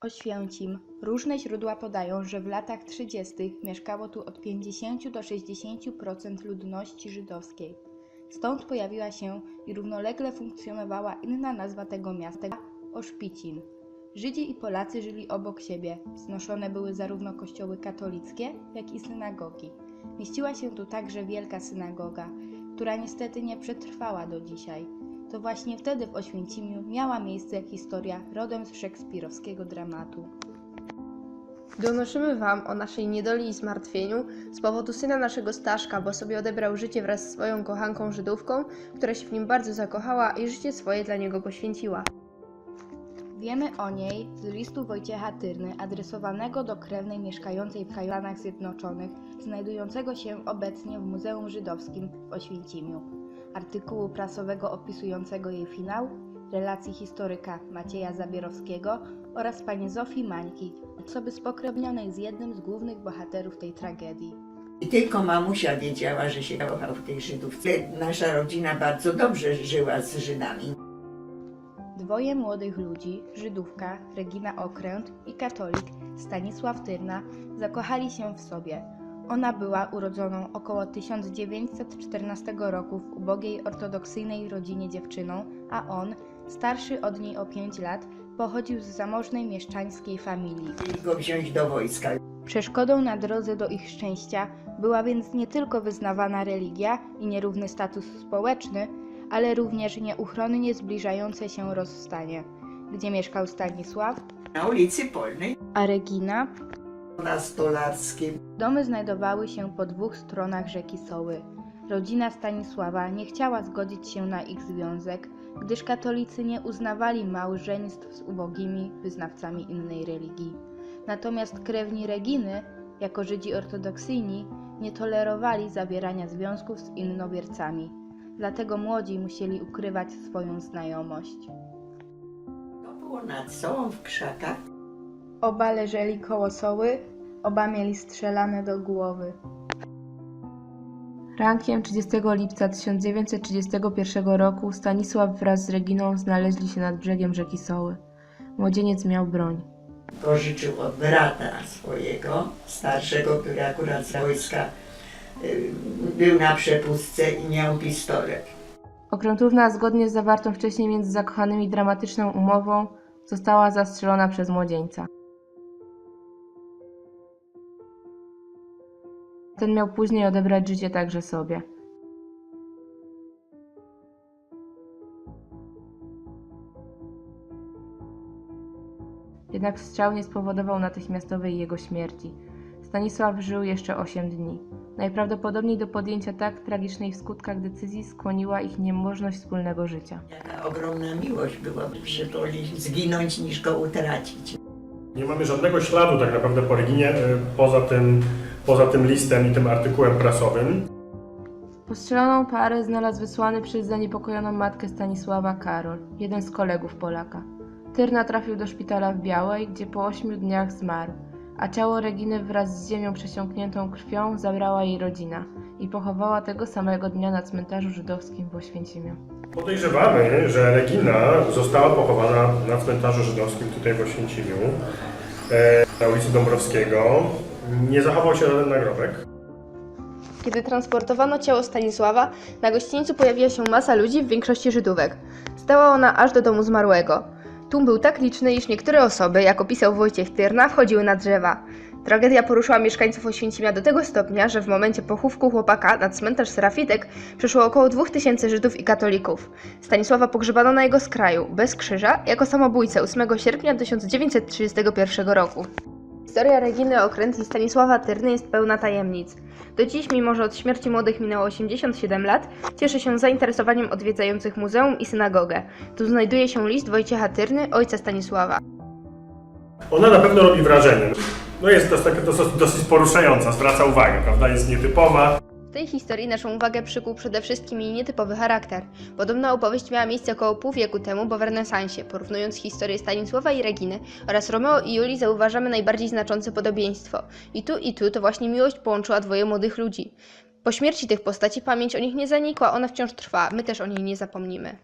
Oświęcim. Różne źródła podają, że w latach 30. mieszkało tu od 50 do 60% ludności żydowskiej. Stąd pojawiła się i równolegle funkcjonowała inna nazwa tego miasta – Ośpicin. Żydzi i Polacy żyli obok siebie. Wznoszone były zarówno kościoły katolickie, jak i synagogi. Mieściła się tu także wielka synagoga, która niestety nie przetrwała do dzisiaj. To właśnie wtedy w Oświęcimiu miała miejsce historia rodem z szekspirowskiego dramatu. Donosimy wam o naszej niedoli i zmartwieniu z powodu syna naszego Staszka, bo sobie odebrał życie wraz z swoją kochanką Żydówką, która się w nim bardzo zakochała i życie swoje dla niego poświęciła. Wiemy o niej z listu Wojciecha Tyrny adresowanego do krewnej mieszkającej w Stanach Zjednoczonych, znajdującego się obecnie w Muzeum Żydowskim w Oświęcimiu, artykułu prasowego opisującego jej finał, relacji historyka Macieja Zabierowskiego oraz pani Zofii Mańki, osoby spokrewnionej z jednym z głównych bohaterów tej tragedii. I tylko mamusia wiedziała, że się kochał w tej Żydówce. Nasza rodzina bardzo dobrze żyła z Żydami. Dwoje młodych ludzi, Żydówka Regina Okręt i katolik Stanisław Tyrna, zakochali się w sobie. Ona była urodzoną około 1914 roku w ubogiej ortodoksyjnej rodzinie dziewczyną, a on, starszy od niej o 5 lat, pochodził z zamożnej mieszczańskiej familii. Chcieli go wziąć do wojska. Przeszkodą na drodze do ich szczęścia była więc nie tylko wyznawana religia i nierówny status społeczny, ale również nieuchronnie zbliżające się rozstanie, gdzie mieszkał Stanisław, Na ulicy Polnej, a Regina. na Stolarskiej. Domy znajdowały się po dwóch stronach rzeki Soły. Rodzina Stanisława nie chciała zgodzić się na ich związek, gdyż katolicy nie uznawali małżeństw z ubogimi wyznawcami innej religii. Natomiast krewni Reginy, jako Żydzi ortodoksyjni, nie tolerowali zawierania związków z innowiercami. Dlatego młodzi musieli ukrywać swoją znajomość. To było nad Sołą w krzakach. Oba leżeli koło Soły, oba mieli strzelane do głowy. Rankiem 30 lipca 1931 roku Stanisław wraz z Reginą znaleźli się nad brzegiem rzeki Soły. Młodzieniec miał broń. Pożyczył od brata swojego, starszego, który akurat z wojska był na przepustce i miał pistolet. Okrętówna, zgodnie z zawartą wcześniej między zakochanymi dramatyczną umową, została zastrzelona przez młodzieńca. Ten miał później odebrać życie także sobie. Jednak strzał nie spowodował natychmiastowej jego śmierci. Stanisław żył jeszcze 8 dni. Najprawdopodobniej do podjęcia tak tragicznej w skutkach decyzji skłoniła ich niemożność wspólnego życia. Jaka ogromna miłość była, że woli zginąć niż go utracić. Nie mamy żadnego śladu tak naprawdę po Reginie, poza tym listem i tym artykułem prasowym. Postrzeloną parę znalazł wysłany przez zaniepokojoną matkę Stanisława Karol, jeden z kolegów Polaka. Tyrna trafił do szpitala w Białej, gdzie po 8 dniach zmarł, a ciało Reginy wraz z ziemią przesiąkniętą krwią zabrała jej rodzina i pochowała tego samego dnia na cmentarzu żydowskim w Oświęcimiu. Podejrzewamy, że Regina została pochowana na cmentarzu żydowskim tutaj w Oświęcimiu, na ulicy Dąbrowskiego. Nie zachował się żaden nagrobek. Kiedy transportowano ciało Stanisława, na gościńcu pojawiła się masa ludzi, w większości Żydówek. Stała ona aż do domu zmarłego. Tłum był tak liczny, iż niektóre osoby, jak opisał Wojciech Tyrna, wchodziły na drzewa. Tragedia poruszyła mieszkańców Oświęcimia do tego stopnia, że w momencie pochówku chłopaka na cmentarz Serafitek przyszło około 2000 Żydów i katolików. Stanisława pogrzebano na jego skraju, bez krzyża, jako samobójcę 8 sierpnia 1931 roku. Historia Reginy Okręt i Stanisława Tyrny jest pełna tajemnic. Do dziś, mimo że od śmierci młodych minęło 87 lat, cieszy się zainteresowaniem odwiedzających muzeum i synagogę. Tu znajduje się list Wojciecha Tyrny, ojca Stanisława. Ona na pewno robi wrażenie. No jest dosyć poruszająca, zwraca uwagę, prawda? Jest nietypowa. W tej historii naszą uwagę przykuł przede wszystkim jej nietypowy charakter. Podobna opowieść miała miejsce około pół wieku temu, bo w renesansie, porównując historię Stanisława i Reginy oraz Romeo i Julii, zauważamy najbardziej znaczące podobieństwo. I tu to właśnie miłość połączyła dwoje młodych ludzi. Po śmierci tych postaci pamięć o nich nie zanikła, ona wciąż trwa, my też o niej nie zapomnimy.